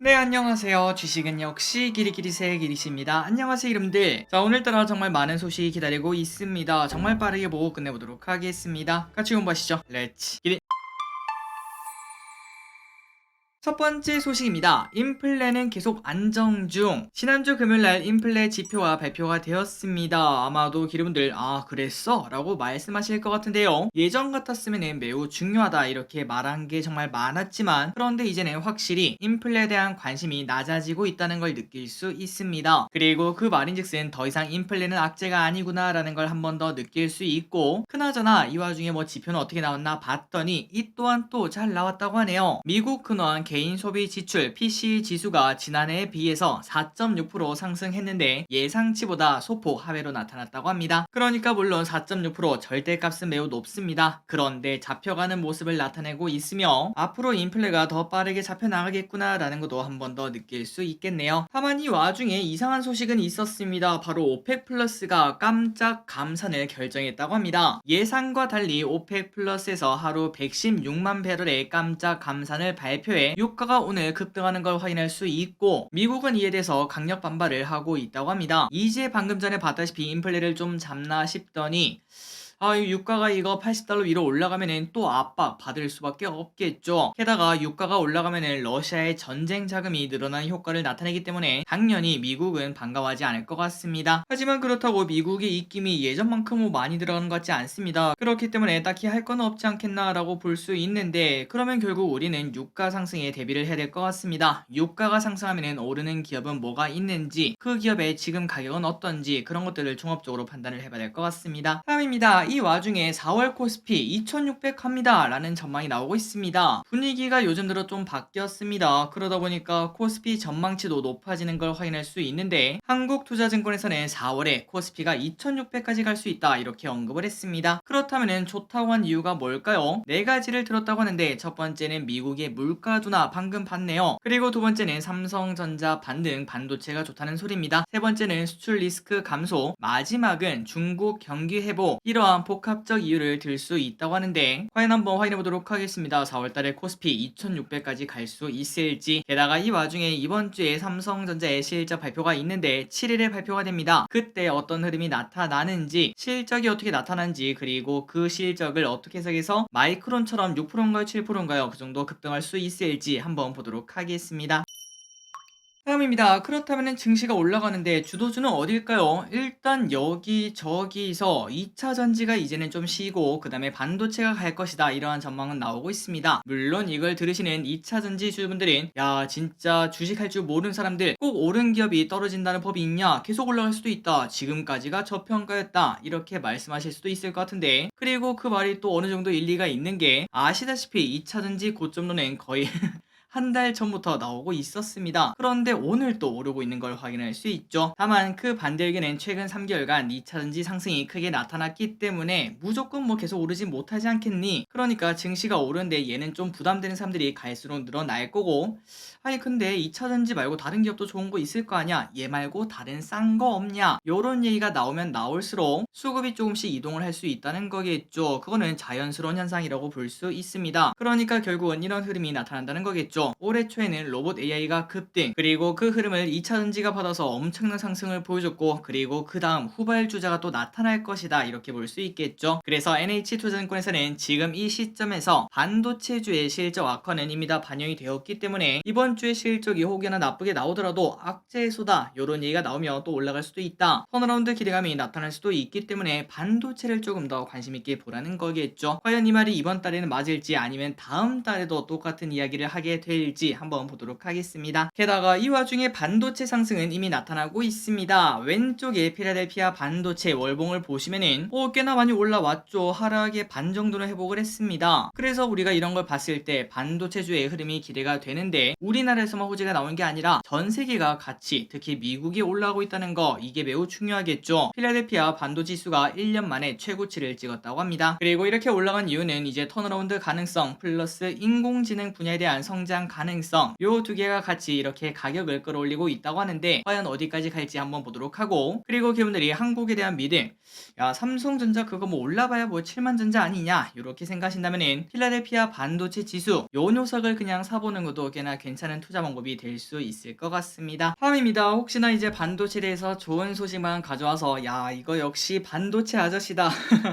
네, 안녕하세요. 주식은 역시 기리기리새 기리씨입니다. 안녕하세요, 이름들. 자, 오늘따라 정말 많은 소식이 기다리고 있습니다. 정말 빠르게 보고 끝내보도록 하겠습니다. 같이 공부하시죠. 렛츠 기리. 첫 번째 소식입니다. 인플레는 계속 안정 중. 지난주 금요일날 인플레 지표가 발표가 되었습니다. 아마도 기르분들 그랬어? 라고 말씀하실 것 같은데요. 예전 같았으면 매우 중요하다 이렇게 말한 게 정말 많았지만, 그런데 이제는 확실히 인플레에 대한 관심이 낮아지고 있다는 걸 느낄 수 있습니다. 그리고 그 말인즉슨 더 이상 인플레는 악재가 아니구나 라는 걸 한 번 더 느낄 수 있고, 그나저나 이 와중에 지표는 어떻게 나왔나 봤더니 이 또한 또 잘 나왔다고 하네요. 미국 근원 개인 소비 지출 PCE 지수가 지난해에 비해서 4.6% 상승했는데 예상치보다 소폭 하회로 나타났다고 합니다. 그러니까 물론 4.6% 절대값은 매우 높습니다. 그런데 잡혀가는 모습을 나타내고 있으며 앞으로 인플레가 더 빠르게 잡혀나가겠구나 라는 것도 한 번 더 느낄 수 있겠네요. 다만 이 와중에 이상한 소식은 있었습니다. 바로 오펙 플러스가 깜짝 감산을 결정했다고 합니다. 예상과 달리 오펙 플러스에서 하루 116만 배럴의 깜짝 감산을 발표해 유가가 오늘 급등하는 걸 확인할 수 있고, 미국은 이에 대해서 강력 반발을 하고 있다고 합니다. 이제 방금 전에 봤다시피 인플레를 좀 잡나 싶더니 이 유가가 이거 80달러 위로 올라가면은 또 압박 받을 수밖에 없겠죠. 게다가 유가가 올라가면은 러시아의 전쟁 자금이 늘어나는 효과를 나타내기 때문에 당연히 미국은 반가워하지 않을 것 같습니다. 하지만 그렇다고 미국의 입김이 예전만큼 많이 들어가는 것 같지 않습니다. 그렇기 때문에 딱히 할 건 없지 않겠나라고 볼 수 있는데, 그러면 결국 우리는 유가 상승에 대비를 해야 될 것 같습니다. 유가가 상승하면은 오르는 기업은 뭐가 있는지, 그 기업의 지금 가격은 어떤지, 그런 것들을 종합적으로 판단을 해봐야 될 것 같습니다. 다음입니다. 이 와중에 4월 코스피 2600 갑니다 라는 전망이 나오고 있습니다. 분위기가 요즘 들어 좀 바뀌었습니다. 그러다 보니까 코스피 전망치도 높아지는 걸 확인할 수 있는데, 한국투자증권에서는 4월에 코스피가 2600까지 갈 수 있다 이렇게 언급을 했습니다. 그렇다면 좋다고 한 이유가 뭘까요? 네 가지를 들었다고 하는데, 첫 번째는 미국의 물가 둔화 방금 봤네요. 그리고 두 번째는 삼성전자 반등 반도체가 좋다는 소리입니다. 세 번째는 수출 리스크 감소, 마지막은 중국 경기 회복, 이러한 복합적 이유를 들 수 있다고 하는데, 과연 한번 확인해 보도록 하겠습니다. 4월달에 코스피 2600까지 갈 수 있을지. 게다가 이 와중에 이번 주에 삼성전자의 실적 발표가 있는데 7일에 발표가 됩니다. 그때 어떤 흐름이 나타나는지, 실적이 어떻게 나타나는지, 그리고 그 실적을 어떻게 해석해서 마이크론처럼 6%인가요 7%인가요 그 정도 급등할 수 있을지 한번 보도록 하겠습니다. 다음입니다. 그렇다면 증시가 올라가는데 주도주는 어딜까요? 일단 여기저기서 2차 전지가 이제는 좀 쉬고 그 다음에 반도체가 갈 것이다 이러한 전망은 나오고 있습니다. 물론 이걸 들으시는 2차 전지 주주분들은 야 진짜 주식할 줄 모르는 사람들, 꼭 오른 기업이 떨어진다는 법이 있냐, 계속 올라갈 수도 있다, 지금까지가 저평가였다 이렇게 말씀하실 수도 있을 것 같은데, 그리고 그 말이 또 어느 정도 일리가 있는 게, 아시다시피 2차 전지 고점론은 거의 한 달 전부터 나오고 있었습니다. 그런데 오늘 또 오르고 있는 걸 확인할 수 있죠. 다만 그 반대 의견은 최근 3개월간 2차전지 상승이 크게 나타났기 때문에 무조건 계속 오르지 못하지 않겠니? 그러니까 증시가 오르는데 얘는 좀 부담되는 사람들이 갈수록 늘어날 거고, 아니 근데 2차전지 말고 다른 기업도 좋은 거 있을 거 아니야? 얘 말고 다른 싼 거 없냐? 요런 얘기가 나오면 나올수록 수급이 조금씩 이동을 할 수 있다는 거겠죠. 그거는 자연스러운 현상이라고 볼 수 있습니다. 그러니까 결국은 이런 흐름이 나타난다는 거겠죠. 올해 초에는 로봇 AI가 급등, 그리고 그 흐름을 2차전지가 받아서 엄청난 상승을 보여줬고, 그리고 그 다음 후발주자가 또 나타날 것이다 이렇게 볼 수 있겠죠. 그래서 NH투자증권에서는 지금 이 시점에서 반도체주의 실적 악화는 이미 다 반영이 되었기 때문에 이번 주에 실적이 혹여나 나쁘게 나오더라도 악재 해소다 요런 얘기가 나오면 또 올라갈 수도 있다, 턴어라운드 기대감이 나타날 수도 있기 때문에 반도체를 조금 더 관심있게 보라는 거겠죠. 과연 이 말이 이번 달에는 맞을지 아니면 다음 달에도 똑같은 이야기를 하게 될지 한번 보도록 하겠습니다. 게다가 이 와중에 반도체 상승은 이미 나타나고 있습니다. 왼쪽에 필라델피아 반도체 월봉을 보시면은 꽤나 많이 올라왔죠. 하락의 반 정도는 회복을 했습니다. 그래서 우리가 이런 걸 봤을 때 반도체주의 흐름이 기대가 되는데, 우리나라에서만 호재가 나오는 게 아니라 전 세계가 같이, 특히 미국이 올라오고 있다는 거, 이게 매우 중요하겠죠. 필라델피아 반도 지수가 1년 만에 최고치를 찍었다고 합니다. 그리고 이렇게 올라간 이유는 이제 턴어라운드 가능성 플러스 인공지능 분야에 대한 성장 대한 가능성 요 두 개가 같이 이렇게 가격을 끌어올리고 있다고 하는데 과연 어디까지 갈지 한번 보도록 하고 그리고 그분들이 한국에 대한 믿음 야 삼성전자 그거 뭐 올라봐야 뭐 7만 전자 아니냐 이렇게 생각하신다면은 필라델피아 반도체 지수 요 녀석을 그냥 사보는 것도 꽤나 괜찮은 투자 방법이 될 수 있을 것 같습니다. 다음입니다. 혹시나 이제 반도체에 대해서 좋은 소식만 가져와서 야 이거 역시 반도체 아저씨다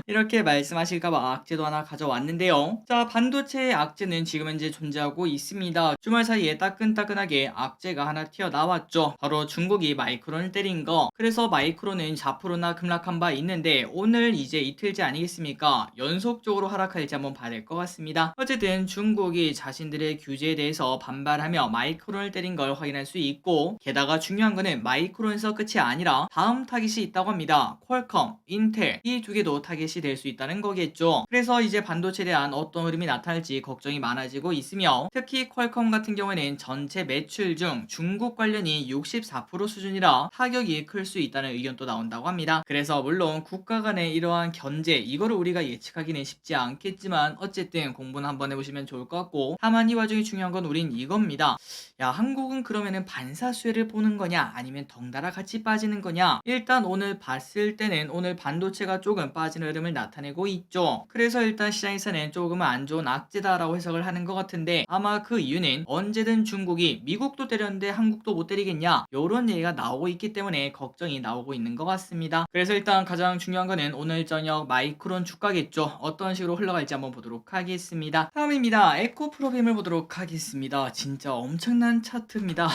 이렇게 말씀하실까봐 악재도 하나 가져왔는데요. 자 반도체의 악재는 지금 현재 존재하고 있습니다. 주말 사이에 따끈따끈하게 악재가 하나 튀어나왔죠. 바로 중국이 마이크론을 때린 거. 그래서 마이크론은 4%나 급락한 바 있는데 오늘 이제 이틀째 아니겠습니까? 연속적으로 하락할지 한번 봐야 될 것 같습니다. 어쨌든 중국이 자신들의 규제에 대해서 반발하며 마이크론을 때린 걸 확인할 수 있고 게다가 중요한 거는 마이크론에서 끝이 아니라 다음 타깃이 있다고 합니다. 퀄컴, 인텔 이 두 개도 타깃이 될 수 있다는 거겠죠. 그래서 이제 반도체에 대한 어떤 흐름이 나타날지 걱정이 많아지고 있으며 특히 퀄컴 같은 경우에는 전체 매출 중 중국 관련이 64% 수준이라 타격이 클 수 있다는 의견도 나온다고 합니다. 그래서 물론 국가 간의 이러한 견제 이거를 우리가 예측하기는 쉽지 않겠지만 어쨌든 공부는 한번 해보시면 좋을 것 같고 다만 이 와중에 중요한 건 우린 이겁니다. 야 한국은 그러면은 반사수혜를 보는 거냐 아니면 덩달아 같이 빠지는 거냐 일단 오늘 봤을 때는 오늘 반도체가 조금 빠지는 흐름을 나타내고 있죠. 그래서 일단 시장에서는 조금은 안 좋은 악재다라고 해석을 하는 것 같은데 아마 그 이유는 언제든 중국이 미국도 때렸는데 한국도 못 때리겠냐 요런 얘기가 나오고 있기 때문에 걱정이 나오고 있는 것 같습니다. 그래서 일단 가장 중요한 거는 오늘 저녁 마이크론 주가겠죠. 어떤 식으로 흘러갈지 한번 보도록 하겠습니다. 다음입니다. 에코프로빔을 보도록 하겠습니다. 진짜 엄청난 차트입니다.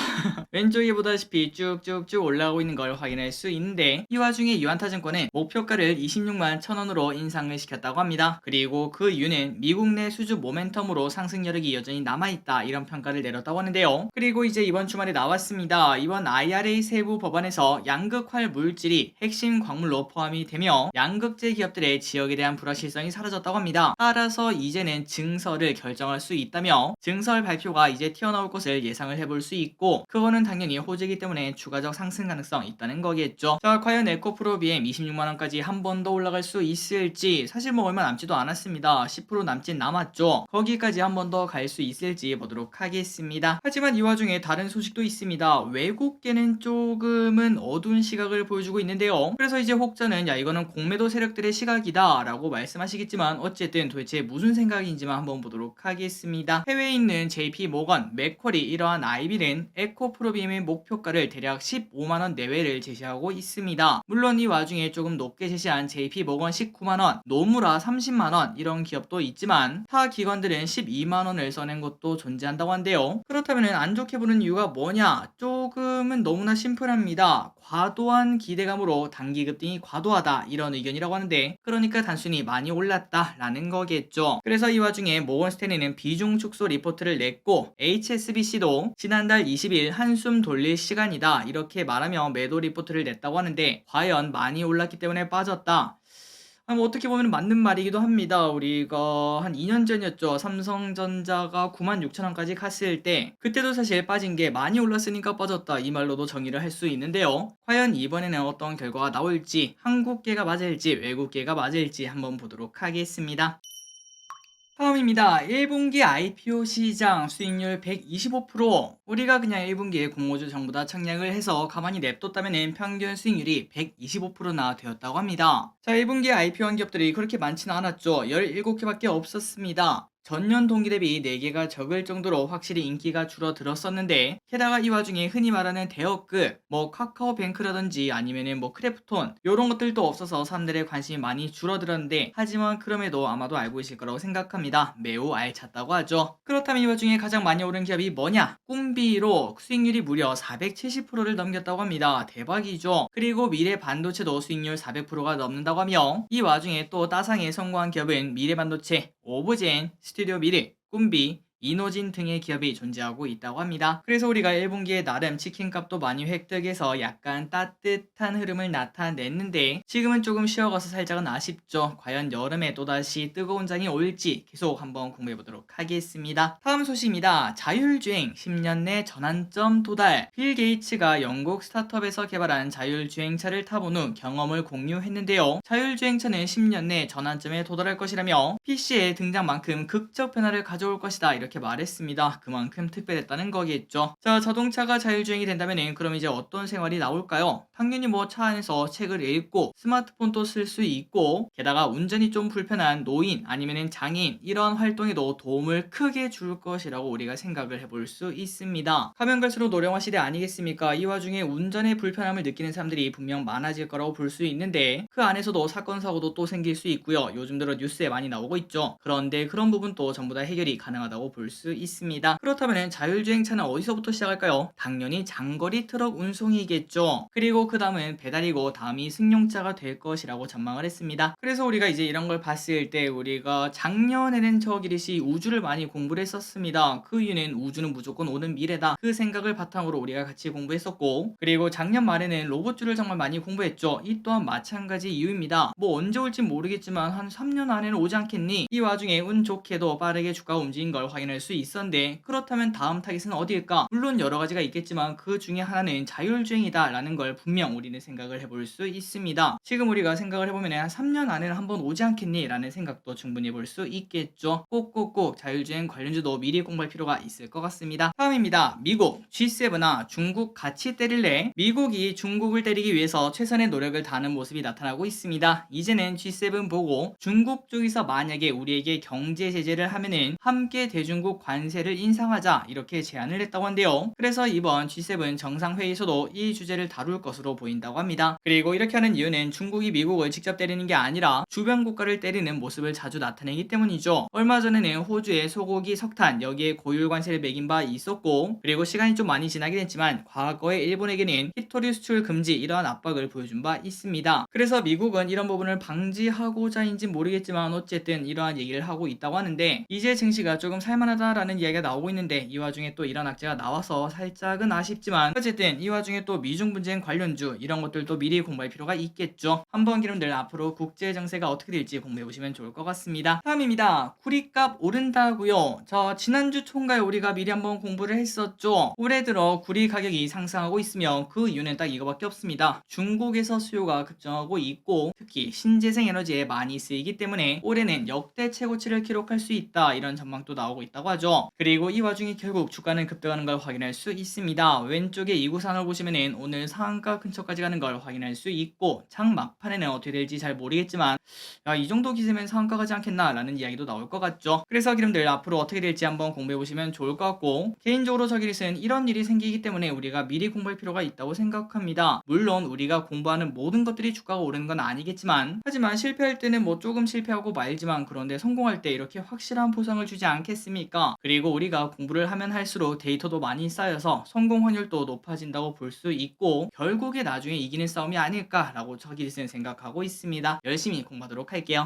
왼쪽에 보다시피 쭉쭉쭉 올라가고 있는 걸 확인할 수 있는데 이 와중에 유한타증권은 목표가를 26만 1,000원으로 인상을 시켰다고 합니다. 그리고 그 이유는 미국 내 수주 모멘텀으로 상승 여력이 여전히 남아있다 이런 평가를 내렸다고 하는데요. 그리고 이제 이번 주말에 나왔습니다. 이번 IRA 세부 법안에서 양극활 물질이 핵심 광물로 포함이 되며 양극재 기업들의 지역에 대한 불확실성이 사라졌다고 합니다. 따라서 이제는 증설을 결정할 수 있다며 증설 발표가 이제 튀어나올 것을 예상을 해볼 수 있고 그거는 당연히 호재이기 때문에 추가적 상승 가능성 있다는 거겠죠. 자 과연 에코프로비엠 26만원까지 한 번 더 올라갈 수 있을지 사실 뭐 얼마 남지도 않았습니다. 10% 남짓 남았죠. 거기까지 한 번 더 갈 수 있을지 보도록 하겠습니다. 하지만 이 와중에 다른 소식도 있습니다. 외국계는 조금은 어두운 시각을 보여주고 있는데요. 그래서 이제 혹자는 야 이거는 공매도 세력들의 시각이다 라고 말씀하시겠지만 어쨌든 도대체 무슨 생각인지만 한번 보도록 하겠습니다. 해외에 있는 JP모건, 맥쿼리 이러한 IB는 에코프로빔의 목표가를 대략 15만원 내외를 제시하고 있습니다. 물론 이 와중에 조금 높게 제시한 JP모건 19만원, 노무라 30만원 이런 기업도 있지만 타 기관들은 12만원을 써낸 것도 존재한다고 한데요. 그렇다면 안 좋게 보는 이유가 뭐냐? 조금은 너무나 심플합니다. 과도한 기대감으로 단기 급등이 과도하다 이런 의견이라고 하는데 그러니까 단순히 많이 올랐다 라는 거겠죠. 그래서 이 와중에 모건스탠리는 비중 축소 리포트를 냈고 HSBC도 지난달 20일 한숨 돌릴 시간이다 이렇게 말하며 매도 리포트를 냈다고 하는데 과연 많이 올랐기 때문에 빠졌다. 뭐 어떻게 보면 맞는 말이기도 합니다. 우리가 한 2년 전이었죠. 삼성전자가 96,000원까지 갔을 때 그때도 사실 빠진 게 많이 올랐으니까 빠졌다 이 말로도 정의를 할 수 있는데요. 과연 이번에는 어떤 결과가 나올지 한국계가 맞을지 외국계가 맞을지 한번 보도록 하겠습니다. 다음입니다. 1분기 IPO 시장 수익률 125%. 우리가 그냥 1분기에 공모주 전부 다 청약을 해서 가만히 냅뒀다면 평균 수익률이 125%나 되었다고 합니다. 자, 1분기에 IPO한 기업들이 그렇게 많지는 않았죠. 17개밖에 없었습니다. 전년 동기 대비 4개가 적을 정도로 확실히 인기가 줄어들었었는데 게다가 이 와중에 흔히 말하는 대여급 뭐 카카오뱅크라든지 아니면은 뭐 크래프톤 요런 것들도 없어서 사람들의 관심이 많이 줄어들었는데 하지만 그럼에도 아마도 알고 계실 거라고 생각합니다. 매우 알찼다고 하죠. 그렇다면 이 와중에 가장 많이 오른 기업이 뭐냐? 꿈비로 수익률이 무려 470%를 넘겼다고 합니다. 대박이죠. 그리고 미래반도체도 수익률 400%가 넘는다고 하며 이 와중에 또 따상에 성공한 기업은 미래반도체, 오브젠, 스튜디오 미래, 꿈비, 이노진 등의 기업이 존재하고 있다고 합니다. 그래서 우리가 1분기에 나름 치킨값도 많이 획득해서 약간 따뜻한 흐름을 나타냈는데 지금은 조금 쉬어가서 살짝은 아쉽죠. 과연 여름에 또다시 뜨거운 장이 올지 계속 한번 공부해보도록 하겠습니다. 다음 소식입니다. 자율주행 10년 내 전환점 도달. 빌 게이츠가 영국 스타트업에서 개발한 자율주행차를 타본 후 경험을 공유했는데요. 자율주행차는 10년 내 전환점에 도달할 것이라며 PC의 등장만큼 극적 변화를 가져올 것이다 이렇게 이렇게 말했습니다. 그만큼 특별했다는 거겠죠. 자, 자동차가 자율주행이 된다면은 그럼 이제 어떤 생활이 나올까요? 당연히 뭐 차 안에서 책을 읽고 스마트폰도 쓸 수 있고 게다가 운전이 좀 불편한 노인 아니면은 장애인 이런 활동에도 도움을 크게 줄 것이라고 우리가 생각을 해볼 수 있습니다. 가면 갈수록 노령화 시대 아니겠습니까? 이 와중에 운전에 불편함을 느끼는 사람들이 분명 많아질 거라고 볼 수 있는데 그 안에서도 사건 사고도 또 생길 수 있고요. 요즘 들어 뉴스에 많이 나오고 있죠. 그런데 그런 부분도 전부 다 해결이 가능하다고 볼 수 있습니다. 그렇다면 자율주행차는 어디서부터 시작할까요? 당연히 장거리 트럭 운송이겠죠. 그리고 그 다음은 배달이고 다음이 승용차가 될 것이라고 전망을 했습니다. 그래서 우리가 이제 이런 걸 봤을 때 우리가 작년에는 저 기릿이 우주를 많이 공부를 했었습니다. 그 이유는 우주는 무조건 오는 미래다. 그 생각을 바탕으로 우리가 같이 공부했었고 그리고 작년 말에는 로봇주를 정말 많이 공부했죠. 이 또한 마찬가지 이유입니다. 뭐 언제 올지 모르겠지만 한 3년 안에는 오지 않겠니? 이 와중에 운 좋게도 빠르게 주가가 움직인 걸 확인할 수 있었는데 그렇다면 다음 타깃은 어디일까? 물론 여러 가지가 있겠지만 그 중에 하나는 자율주행이다 라는 걸 분명 우리는 생각을 해볼 수 있습니다. 지금 우리가 생각을 해보면 한 3년 안에는 한번 오지 않겠니? 라는 생각도 충분히 볼 수 있겠죠. 꼭꼭꼭 자율주행 관련주도 미리 공부할 필요가 있을 것 같습니다. 다음입니다. 미국, G7아 중국 같이 때릴래? 미국이 중국을 때리기 위해서 최선의 노력을 다하는 모습이 나타나고 있습니다. 이제는 G7 보고 중국 쪽에서 만약에 우리에게 경제 제재를 하면은 함께 대중국 관세를 인상하자 이렇게 제안을 했다고 한대요. 그래서 이번 G7 정상회의에서도 이 주제를 다룰 것으로 보인다고 합니다. 그리고 이렇게 하는 이유는 중국이 미국을 직접 때리는 게 아니라 주변 국가를 때리는 모습을 자주 나타내기 때문이죠. 얼마 전에는 호주의 소고기, 석탄 여기에 고율 관세를 매긴 바 있었고 그리고 시간이 좀 많이 지나긴 했지만 과거에 일본에게는 히토리 수출 금지 이러한 압박을 보여준 바 있습니다. 그래서 미국은 이런 부분을 방지하고자인지 모르겠지만 어쨌든 이러한 얘기를 하고 있다고 하는데 이제 증시가 조금 살만하다라는 이야기가 나오고 있는데 이 와중에 또 이런 악재가 나와서 살짝은 아쉽지만 어쨌든 이 와중에 또 미중 분쟁 관련주 이런 것들도 미리 공부할 필요가 있겠죠. 한번 기름들 앞으로 국제 정세가 어떻게 될지 공부해 보시면 좋을 것 같습니다. 다음입니다. 구리값 오른다고요. 자, 지난주 총괄 우리가 미리 한번 공부를 했었죠. 올해 들어 구리 가격이 상승하고 있으며 그 이유는 딱 이거밖에 없습니다. 중국에서 수요가 급증하고 있고 특히 신재생 에너지에 많이 쓰이기 때문에 올해는 역대 최고치를 기록할 수 있다 이런 전망도 나오고 있다고 하죠. 그리고 이 와중에 결국 주가는 급등하는 걸 확인할 수 있습니다. 왼쪽에 이구산을 보시면은 오늘 상한가 근처까지 가는 걸 확인할 수 있고 장 막판에는 어떻게 될지 잘 모르겠지만 야, 이 정도 기세면 상한가 가지 않겠나 라는 이야기도 나올 것 같죠. 그래서 기름들 앞으로 어떻게 될지 한번 공부해 보시면 좋을 것 같고 개인적으로 저 기릿은 이런 일이 생기기 때문에 우리가 미리 공부할 필요가 있다고 생각합니다. 물론 우리가 공부하는 모든 것들이 주가가 오르는 건 아니겠지만 하지만 실패할 때는 뭐 조금 실패하고 말지만 그런데 성공할 때 이렇게 확실한 보상을 주지 않겠습니까? 그리고 우리가 공부를 하면 할수록 데이터도 많이 쌓여서 성공 확률도 높아진다고 볼 수 있고 결국에 나중에 이기는 싸움이 아닐까라고 저 기릿은 생각하고 있습니다. 열심히 공부하도록 할게요.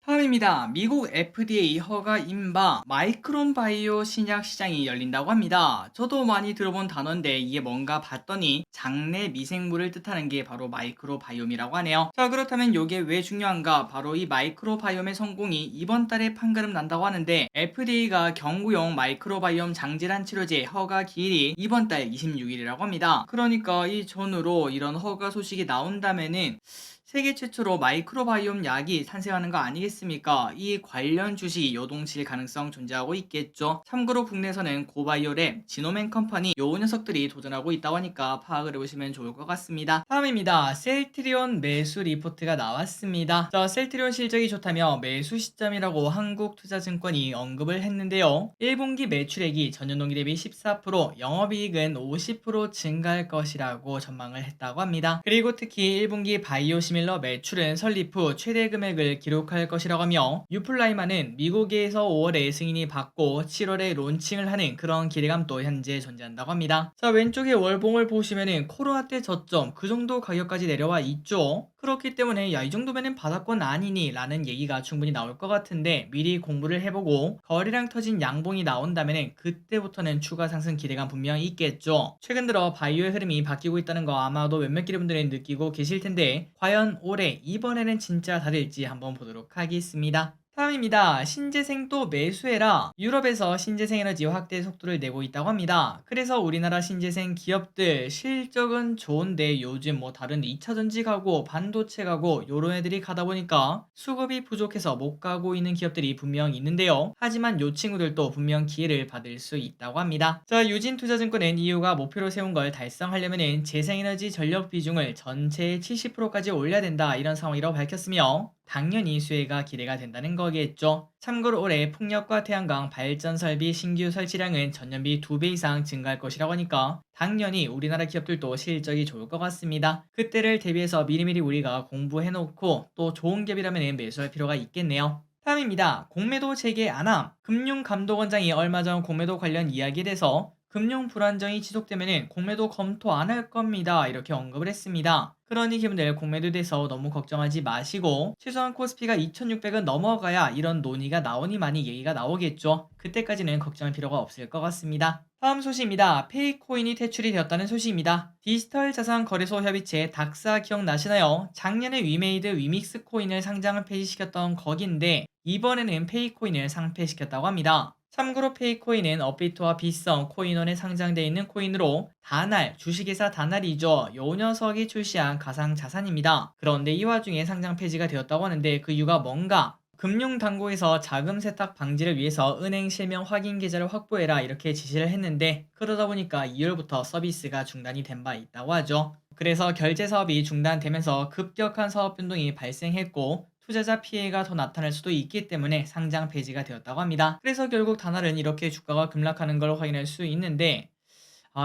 다음입니다. 미국 FDA 허가 인바 마이크론 바이오 신약 시장이 열린다고 합니다. 저도 많이 들어본 단어인데 이게 뭔가 봤더니 장내 미생물을 뜻하는 게 바로 마이크로바이옴이라고 하네요. 자, 그렇다면 이게 왜 중요한가? 바로 이 마이크로바이옴의 성공이 이번 달에 판가름 난다고 하는데 FDA가 경구용 마이크로바이옴 장질환 치료제 허가 기일이 이번 달 26일이라고 합니다. 그러니까 이 전후로 이런 허가 소식이 나온다면은 세계 최초로 마이크로바이옴 약이 탄생하는 거 아니겠습니까? 이 관련 주식이 요동칠 가능성 존재하고 있겠죠. 참고로 국내에서는 고바이오랩, 지노맨 컴퍼니 요 녀석들이 도전하고 있다고 하니까 파악을 해보시면 좋을 것 같습니다. 다음입니다. 셀트리온 매수 리포트가 나왔습니다. 자, 셀트리온 실적이 좋다며 매수 시점이라고 한국투자증권이 언급을 했는데요. 1분기 매출액이 전년 동기 대비 14%, 영업이익은 50% 증가할 것이라고 전망을 했다고 합니다. 그리고 특히 1분기 바이오시밀러 매출은 설립 후 최대 금액을 기록할 것이라고 하며 유플라이마는 미국에서 5월에 승인이 받고 7월에 론칭을 하는 그런 기대감도 현재 존재한다고 합니다. 자, 왼쪽에 월봉을 보시면은 코로나 때 저점 그 정도 가격까지 내려와 있죠. 그렇기 때문에 야, 이 정도면은 바닥권 아니니 라는 얘기가 충분히 나올 것 같은데 미리 공부를 해보고 거래량 터진 양봉이 나온다면은 그때부터는 추가 상승 기대감 분명히 있겠죠. 최근 들어 바이오의 흐름이 바뀌고 있다는 거 아마도 몇몇 기업들은 느끼고 계실 텐데 과연 올해 이번에는 진짜 다를지 한번 보도록 하겠습니다. 다음입니다. 신재생 또 매수해라. 유럽에서 신재생 에너지 확대 속도를 내고 있다고 합니다. 그래서 우리나라 신재생 기업들 실적은 좋은데 요즘 뭐 다른 2차 전지 가고 반도체 가고 요런 애들이 가다 보니까 수급이 부족해서 못 가고 있는 기업들이 분명 있는데요. 하지만 요 친구들도 분명 기회를 받을 수 있다고 합니다. 자, 유진투자증권은 이유가 목표로 세운 걸 달성하려면은 재생에너지 전력 비중을 전체의 70%까지 올려야 된다 이런 상황이라고 밝혔으며 당연히 수혜가 기대가 된다는 거겠죠. 참고로 올해 풍력과 태양광 발전 설비 신규 설치량은 전년비 2배 이상 증가할 것이라고 하니까 당연히 우리나라 기업들도 실적이 좋을 것 같습니다. 그때를 대비해서 미리미리 우리가 공부해놓고 또 좋은 기업이라면 매수할 필요가 있겠네요. 다음입니다. 공매도 재개 안함. 금융감독원장이 얼마 전 공매도 관련 이야기에 대해서 금융 불안정이 지속되면 공매도 검토 안 할 겁니다. 이렇게 언급을 했습니다. 그러니 기분들 공매도에 대해서 너무 걱정하지 마시고 최소한 코스피가 2600은 넘어가야 이런 논의가 나오니 얘기가 나오겠죠. 그때까지는 걱정할 필요가 없을 것 같습니다. 다음 소식입니다. 페이코인이 퇴출이 되었다는 소식입니다. 디지털 자산 거래소 협의체 닥사 기억나시나요? 작년에 위메이드 위믹스 코인을 상장을 폐지시켰던 거긴데 이번에는 페이코인을 상폐시켰다고 합니다. 참고로 페이코인은 업비트와 비썸, 코인원에 상장되어 있는 코인으로 다날, 주식회사 다날이죠. 요 녀석이 출시한 가상자산입니다. 그런데 이 와중에 상장 폐지가 되었다고 하는데 그 이유가 뭔가? 금융당국에서 자금 세탁 방지를 위해서 은행 실명 확인 계좌를 확보해라 이렇게 지시를 했는데 그러다 보니까 2월부터 서비스가 중단이 된 바 있다고 하죠. 그래서 결제 사업이 중단되면서 급격한 사업 변동이 발생했고 투자자 피해가 더 나타날 수도 있기 때문에 상장 폐지가 되었다고 합니다. 그래서 결국 다날은 이렇게 주가가 급락하는 걸 확인할 수 있는데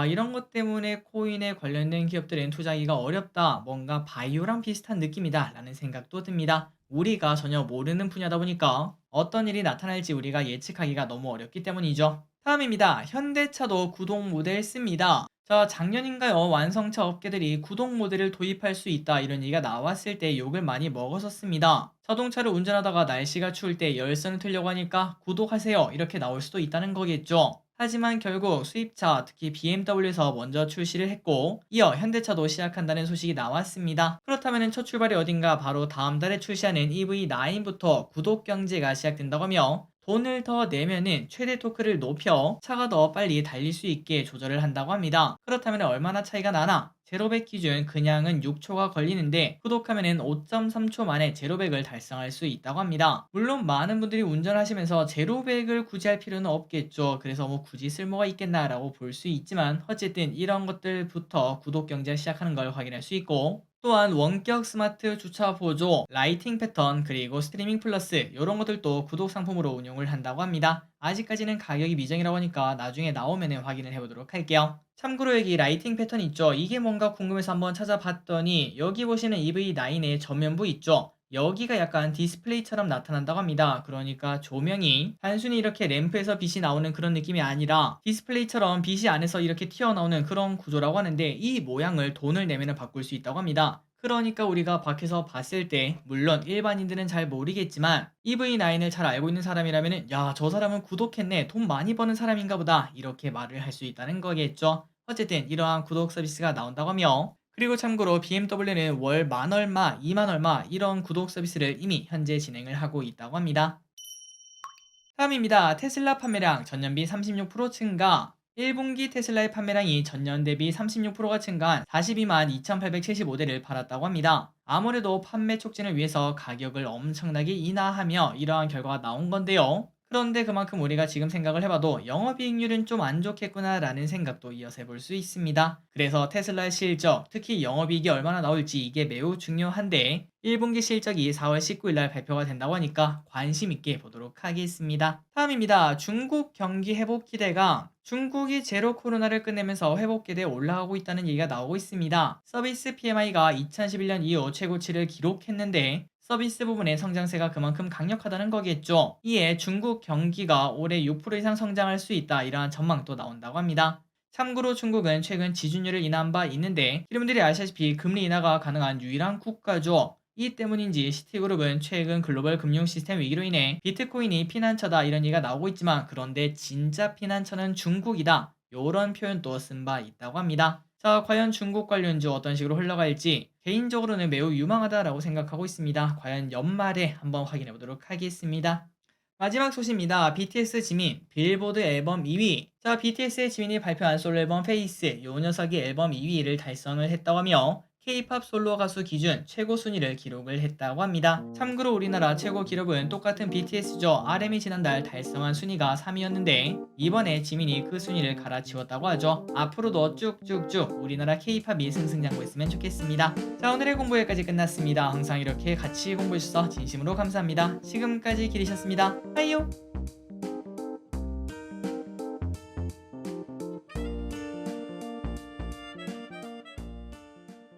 이런 것 때문에 코인에 관련된 기업들은 투자하기가 어렵다. 뭔가 바이오랑 비슷한 느낌이다. 라는 생각도 듭니다. 우리가 전혀 모르는 분야다 보니까 어떤 일이 나타날지 우리가 예측하기가 너무 어렵기 때문이죠. 다음입니다. 현대차도 구동 모델 씁니다. 자, 작년인가요? 완성차 업계들이 구동 모델을 도입할 수 있다. 이런 얘기가 나왔을 때 욕을 많이 먹었었습니다. 자동차를 운전하다가 날씨가 추울 때 열선을 틀려고 하니까 구독하세요. 이렇게 나올 수도 있다는 거겠죠. 하지만 결국 수입차, 특히 BMW에서 먼저 출시를 했고 이어 현대차도 시작한다는 소식이 나왔습니다. 그렇다면 첫 출발이 어딘가 바로 다음 달에 출시하는 EV9부터 구독 경제가 시작된다고 하며 돈을 더 내면은 최대 토크를 높여 차가 더 빨리 달릴 수 있게 조절을 한다고 합니다. 그렇다면 얼마나 차이가 나나? 제로백 기준 그냥은 6초가 걸리는데 구독하면은 5.3초 만에 제로백을 달성할 수 있다고 합니다. 물론 많은 분들이 운전하시면서 제로백을 굳이 할 필요는 없겠죠. 그래서 뭐 굳이 쓸모가 있겠나라고 볼 수 있지만 어쨌든 이런 것들부터 구독 경제 시작하는 걸 확인할 수 있고 또한 원격 스마트 주차 보조, 라이팅 패턴, 그리고 스트리밍 플러스 이런 것들도 구독 상품으로 운용을 한다고 합니다. 아직까지는 가격이 미정이라고 하니까 나중에 나오면 확인을 해보도록 할게요. 참고로 여기 라이팅 패턴 있죠. 이게 뭔가 궁금해서 한번 찾아봤더니 여기 보시는 EV9의 전면부 있죠. 여기가 약간 디스플레이처럼 나타난다고 합니다. 그러니까 조명이 단순히 이렇게 램프에서 빛이 나오는 그런 느낌이 아니라 디스플레이처럼 빛이 안에서 이렇게 튀어나오는 그런 구조라고 하는데 이 모양을 돈을 내면 바꿀 수 있다고 합니다. 그러니까 우리가 밖에서 봤을 때 물론 일반인들은 잘 모르겠지만 EV9을 잘 알고 있는 사람이라면 야, 저 사람은 구독했네, 돈 많이 버는 사람인가 보다 이렇게 말을 할 수 있다는 거겠죠. 어쨌든 이러한 구독 서비스가 나온다고 하며 그리고 참고로 BMW는 월 만 얼마, 2만 얼마 이런 구독 서비스를 이미 현재 진행을 하고 있다고 합니다. 다음입니다. 테슬라 판매량 전년비 36% 증가. 1분기 테슬라의 판매량이 전년 대비 36%가 증가한 42만 2,875대를 팔았다고 합니다. 아무래도 판매 촉진을 위해서 가격을 엄청나게 인하하며 이러한 결과가 나온 건데요. 그런데 그만큼 우리가 지금 생각을 해봐도 영업이익률은 좀 안 좋겠구나 라는 생각도 이어서 해볼 수 있습니다. 그래서 테슬라의 실적, 특히 영업이익이 얼마나 나올지 이게 매우 중요한데 1분기 실적이 4월 19일 날 발표가 된다고 하니까 관심 있게 보도록 하겠습니다. 다음입니다. 중국 경기 회복 기대가 중국이 제로 코로나를 끝내면서 회복 기대에 올라가고 있다는 얘기가 나오고 있습니다. 서비스 PMI가 2011년 이후 최고치를 기록했는데 서비스 부분의 성장세가 그만큼 강력하다는 거겠죠. 이에 중국 경기가 올해 6% 이상 성장할 수 있다 이러한 전망도 나온다고 합니다. 참고로 중국은 최근 지준율을 인하한 바 있는데 여러분들이 아시다시피 금리 인하가 가능한 유일한 국가죠. 이 때문인지 시티그룹은 최근 글로벌 금융 시스템 위기로 인해 비트코인이 피난처다 이런 얘기가 나오고 있지만 그런데 진짜 피난처는 중국이다 요런 표현도 쓴 바 있다고 합니다. 자, 과연 중국 관련주 어떤 식으로 흘러갈지 개인적으로는 매우 유망하다라고 생각하고 있습니다. 과연 연말에 한번 확인해 보도록 하겠습니다. 마지막 소식입니다. BTS 지민 빌보드 앨범 2위. 자, BTS의 지민이 발표한 솔로 앨범 페이스, 요 녀석이 앨범 2위를 달성을 했다고 하며 K-팝 솔로 가수 기준 최고 순위를 기록을 했다고 합니다. 참고로 우리나라 최고 기록은 똑같은 BTS죠. RM이 지난달 달성한 순위가 3위였는데 이번에 지민이 그 순위를 갈아치웠다고 하죠. 앞으로도 쭉쭉쭉 우리나라 K-팝이 승승장구했으면 좋겠습니다. 자, 오늘의 공부 여기까지 끝났습니다. 항상 이렇게 같이 공부해주셔서 진심으로 감사합니다. 지금까지 기리셨습니다. 빠이요.